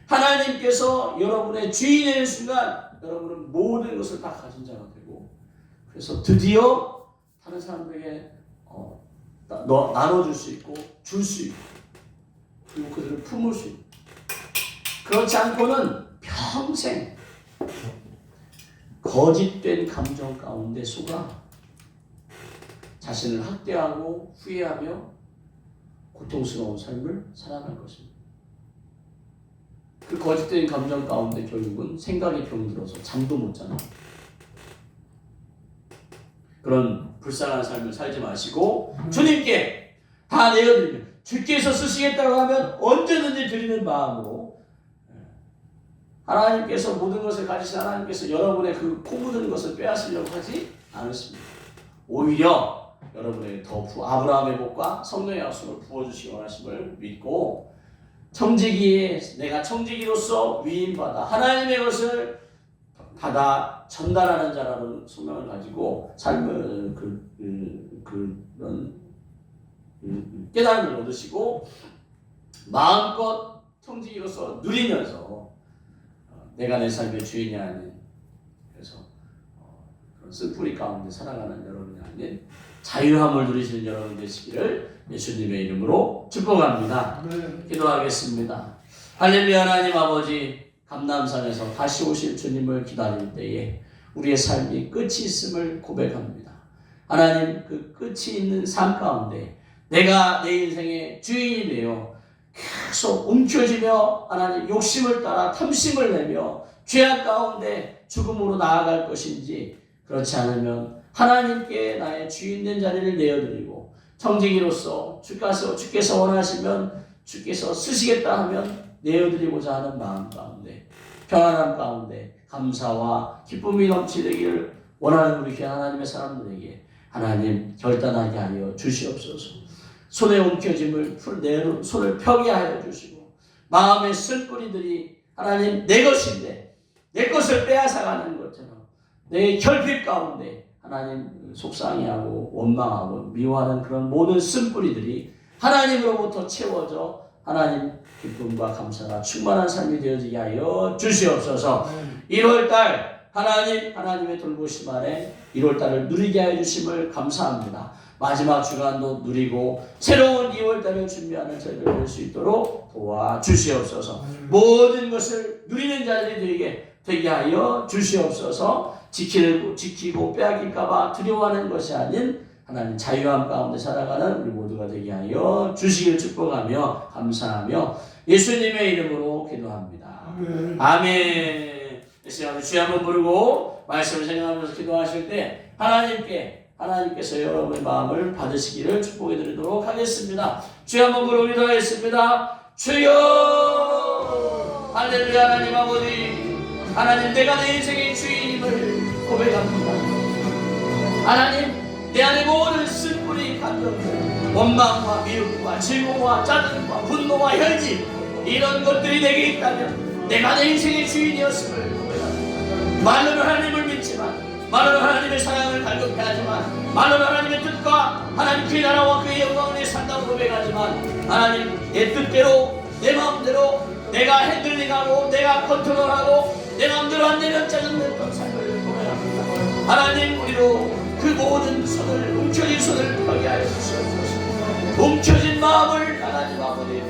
A: 하나님께서 여러분의 주인이 되는 순간 여러분은 모든 것을 다 가진 자가 되고, 그래서 드디어 다른 사람들에게 나눠줄 수 있고 줄 수 있고 그리고 그들을 품을 수 있고, 그렇지 않고는 평생 거짓된 감정 가운데 속아 자신을 학대하고 후회하며 고통스러운 삶을 살아갈 것입니다. 그 거짓된 감정 가운데 결국은 생각이 병들어서 잠도 못 자는 그런 불쌍한 삶을 살지 마시고 주님께 다 내어드리면, 주께서 쓰시겠다고 하면 언제든지 드리는 마음으로, 하나님께서 모든 것을 가지신 하나님께서 여러분의 그 코 묻은 것을 빼앗으려고 하지 않으십니다. 오히려 여러분에게 더 아브라함의 복과 성령의 약속을 부어주시기 원하심을 믿고, 청지기에 내가 청지기로서 위임받아 하나님의 것을 받아 전달하는 자라는 소명을 가지고 삶을 그런 깨달음을 얻으시고 마음껏 청지기로서 누리면서 내가 내 삶의 주인이 아닌, 그래서 그런 쓴뿌리 가운데 살아가는 여러분이 아닌 자유함을 누리시는 여러분 되시기를 예수님의 이름으로 축복합니다. 기도하겠습니다. 할렐루야. 하나님 아버지, 감람산에서 다시 오실 주님을 기다릴 때에 우리의 삶이 끝이 있음을 고백합니다. 하나님, 그 끝이 있는 삶 가운데 내가 내 인생의 주인이 되어 계속 움켜쥐며 하나님 욕심을 따라 탐심을 내며 죄악 가운데 죽음으로 나아갈 것인지, 그렇지 않으면 하나님께 나의 주인된 자리를 내어드리고 청지기로서 주께서 원하시면 주께서 쓰시겠다 하면 내어드리고자 하는 마음 가운데, 평안함 가운데 감사와 기쁨이 넘치기를 원하는 우리 귀한 하나님의 사람들에게 하나님 결단하게 하여 주시옵소서. 손에 움켜짐을 손을 펴게 하여 주시고, 마음의 쓴뿌리들이 하나님 내 것인데 내 것을 빼앗아가는 것처럼 내 결핍 가운데 하나님 속상해하고 원망하고 미워하는 그런 모든 쓴뿌리들이 하나님으로부터 채워져 하나님 기쁨과 감사가 충만한 삶이 되어지게 하여 주시옵소서. 1월달 하나님의 돌보심 아래 1월달을 누리게 하여 주심을 감사합니다. 마지막 주간도 누리고 새로운 2월달을 준비하는 저희들 될 수 있도록 도와주시옵소서. 모든 것을 누리는 자들이 되게 하여 주시옵소서. 지키고 빼앗길까봐 두려워하는 것이 아닌 하나님 자유함 가운데 살아가는 우리 모두가 되게 하여 주시길 축복하며 감사하며 예수님의 이름으로 기도합니다. 아멘. 예수님 주여 한번 부르고 말씀을 생각하면서 기도하실 때 하나님께서 여러분의 마음을 받으시기를 축복해 드리도록 하겠습니다. 주여 한번 부르고 기도하겠습니다. 주여. 할렐루야. 하나님 아버지, 하나님 내가 내 인생의 주인임을 고백합니다. 하나님 내 안에 모든 쓴뿌리 감정들, 원망과 미움과 증오와 짜증과 분노와 혈기, 이런 것들이 내게 있다면 내가 내 인생의 주인이었음을 고백합니다. 말로는 하나님을 믿지만, 말로는 하나님의 사랑을 갈급해하지만, 말로는 하나님의 뜻과 하나님 그의 나라와 그의 영광을 위해 산다고 고백하지만, 하나님 내 뜻대로 내 마음대로 내가 핸들링하고 내가 컨트롤하고 내 마음대로 안 되면 짜증냈던 삶을 고백합니다. 하나님 우리로 그 모든 손을, 움켜진 손을 펴게 하여 주시옵소서. 움켜진 마음을 하나님 아버지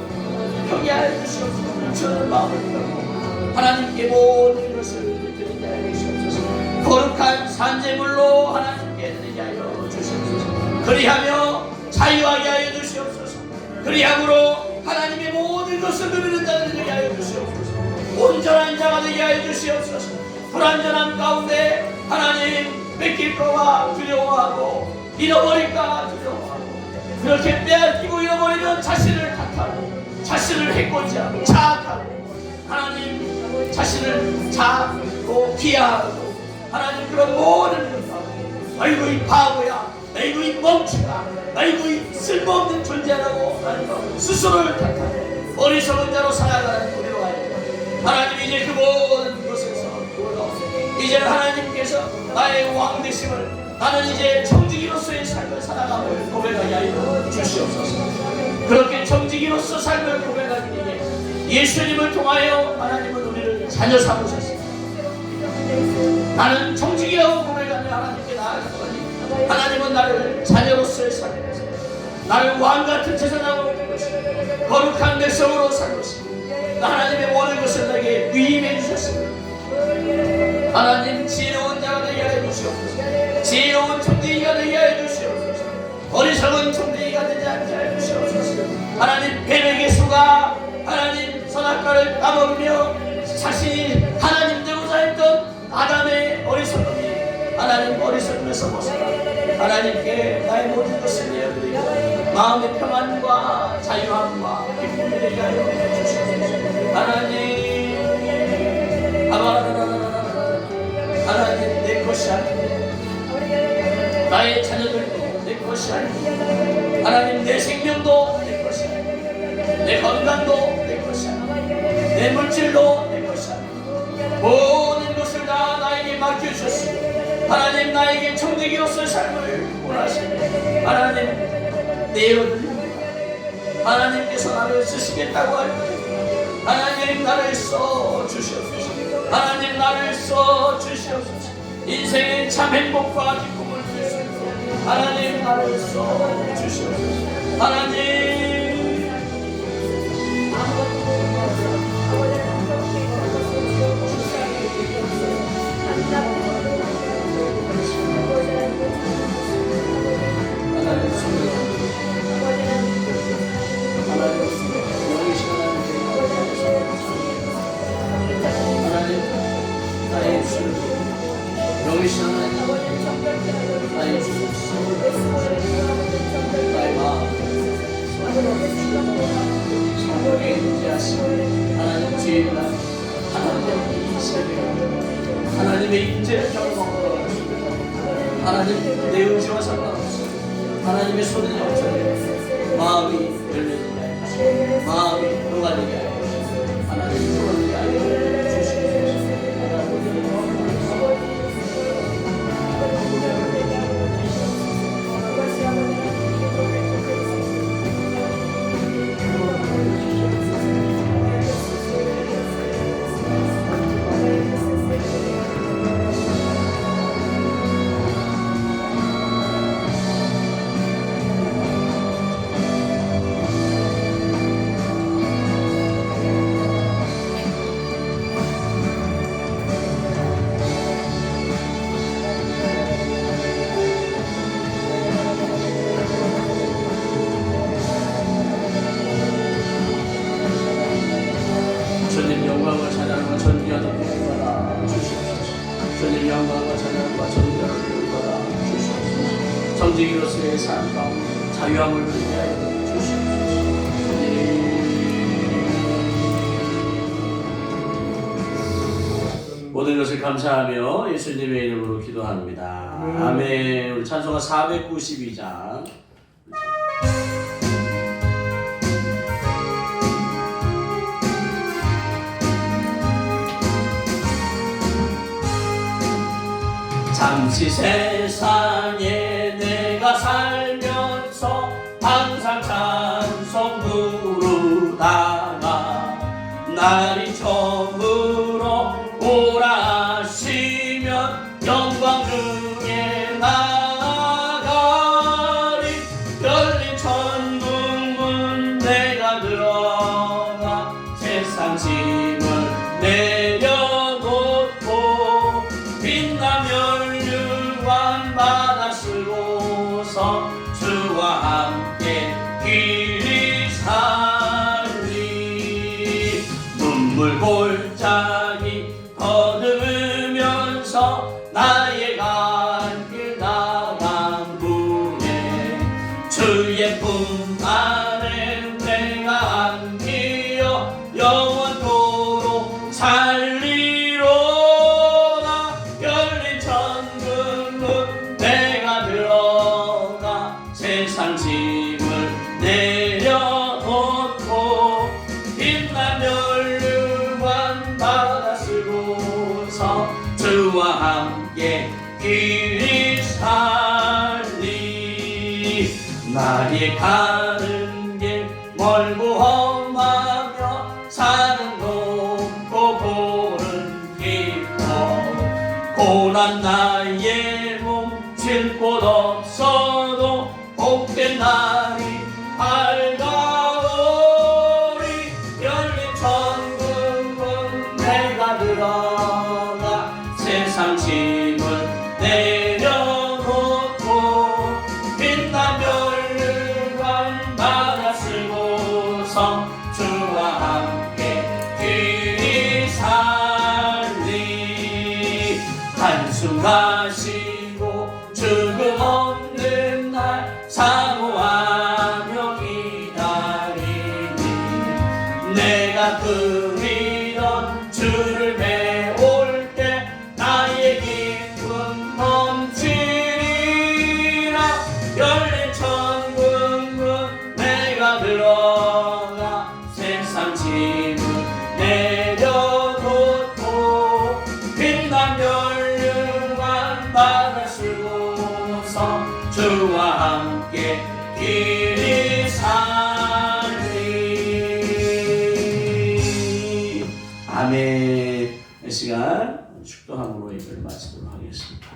A: 펴게 하여 주시옵소서. 움켜진 마음을 펴고 하나님께 모든 것을 드리게 하여 주시옵소서. 거룩한 산재물로 하나님께 드리게 하여 주시옵소서. 그리하며 자유하게 하여 주시옵소서. 그리함으로 하나님의 모든 것을 누리는 자들이 되게 하여 주시옵소서. 온전한 자가 되게 하여 주시옵소서. 불완전한 가운데 하나님 뺏길까봐 두려워하고 잃어버릴까 두려워하고, 그렇게 빼앗기고 잃어버리면 자신을 탓하고 자신을 해코지하고 자학하고 하나님 자신을 자고 비하하고 하나님 그런 모든 것하고, 아이고 이 바보야, 아이고 이 멍청아, 아이고 이 쓸모없는 존재라고 하나님 스스로를 탓하고 어리석은 자로 살아가는 우리로 하여금 하나님 이제 그 모든 것에서 이제 하나님께서 나의 왕 되심을 나는 이제 청지기로서의 삶을 살아감을 고백하게 하여 주시옵소서. 그렇게 청지기로서 삶을 고백하기 위해 예수님을 통하여 하나님은 우리를 자녀 삼으셨습니다. 나는 청지기라고 고백하며 하나님께 나아가니 하나님은 나를 자녀로서의 삶에서 나를 왕같은 제사장으로 부르시고 거룩한 백성으로 살으시고 하나님의 원하는 것을 내게 위임해 주셨습니다. 하나님 지혜로운 자가 되게 하여 주시옵소서. 지혜로운 청지기가 되게 하여 주시옵소서. 어리석은 청지기가 되지 않게 하여 주시옵소서. 하나님 뱀에게 속아 하나님 선악과를 까먹으며 자신이 하나님 되고자 했던 아담의 어리석음이 하나님 어리석음에서 벗어나 하나님께 나의 모든 것을 내어드리고 마음의 평안과 자유함과 기쁨이 되게 하여 주시옵소서. 하나님 하나님 내 것이 아니고 나의 자녀들도 내 것이 아니고 하나님 내 생명도 내 것이 아니고 내 건강도 내 것이 아니고 내 물질도 내 것이 아니고 모든 것을 다 나에게 맡겨주셨습니다. 하나님 나에게 청지기로서의 삶을 원하십니다. 하나님 내어드립니다. 하나님께서 나를 쓰시겠다고 할 때 하나님 나를 써주시옵소서. 하나님 나를 써주시옵소서. 인생의 참 행복과 기쁨을 줄 수 있도록 하나님 나를 써주시옵소서. 하나님 하나님의 인재를 경험하고 하나님 내 의지와 상관없이 하나님의 손에 얹혀 마음이 열리게 하여 마음이 녹아지게 하여 하나님이 녹아지게 하여 주시옵소서. 주님 영광과 찬양과 존귀하는 분을 주시옵소서. 주님 영광과 찬양과 존귀하는 분을 주시옵소서. 청지기로서의 삶 가운데 자유함을 누리게 하여 주시옵소서. 모든 것을 감사하며 예수님의 이름으로 기도합니다. 아멘. 우리 찬송가 492장 잠시 세상에 내가 살면서 항상 찬송 부르다가 날이 처음으로 오라 하시면 영광 중에 나가리. 열린 천국문 내가 들어가 세상 짐을 내려놓고 빛나며 바다 쓰고서 주와 함께 길이 살리. 눈물 골짜기 거두면서 나의 갈 길 나간 후에 주의 품 안에 내가 안기어 영원토록 살리로다. 열린 천국문 내가 들어가 세상 짐을 내려놓고 빛나며 류관 바다 쓰고서 주와 함께 길이 살 날이 가는 길 멀고 험하며 산은 높고 골은 깊어 고난 나의 몸 쉴 곳 없어도 복된 날이 밝아오리 열린 천국은 내가 들어가 세상 짐을 내려놓고 빛난 멸류관 받아 쓰고서 주와 함께 길이 살리 한숨하시고 죽음 없는 날 사모하며 기다리니 내가 그리던 주를 배울 때 나의 기쁨 넘치리라 열린 천국은 내가 들어가 세상 짐을 내려놓고 빛난 멸류관 받아 쓰고서 주와 함께 길이 살리. 아멘. 이 시간 축도함으로 예배를 마치도록 하겠습니다.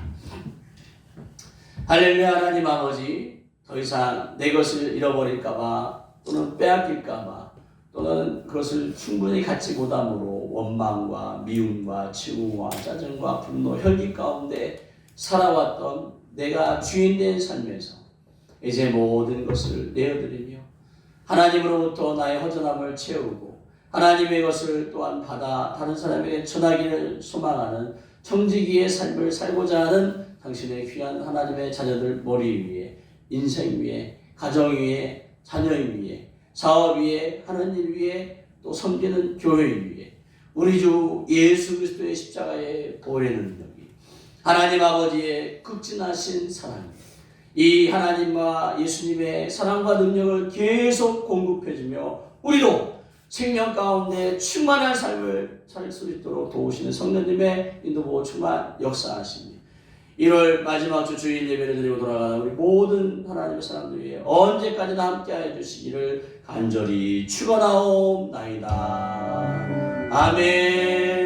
A: 할렐루야. 하나님 아버지, 더 이상 내 것을 잃어버릴까봐 또는 빼앗길까봐 또는 그것을 충분히 갖지 못함으로 원망과 미움과 증오와 짜증과 분노, 혈기 가운데 살아왔던 내가 주인된 삶에서 이제 모든 것을 내어드리며 하나님으로부터 나의 허전함을 채우고 하나님의 것을 또한 받아 다른 사람에게 전하기를 소망하는 청지기의 삶을 살고자 하는 당신의 귀한 하나님의 자녀들 머리 위에, 인생 위에, 가정 위에, 자녀 위에, 사업 위에, 하는 일 위에, 또 섬기는 교회 위에 우리 주 예수 그리스도의 십자가의 보혈의 능력이 하나님 아버지의 극진하신 사랑이 이 하나님과 예수님의 사랑과 능력을 계속 공급해주며 우리도 생명 가운데 충만한 삶을 살 수 있도록 도우시는 성령님의 인도보호 충만 역사하십니다. 1월 마지막 주 주일 예배를 드리고 돌아가는 우리 모든 하나님의 사람들 위해 언제까지나 함께하여 주시기를 간절히 축원하옵나이다. 아멘.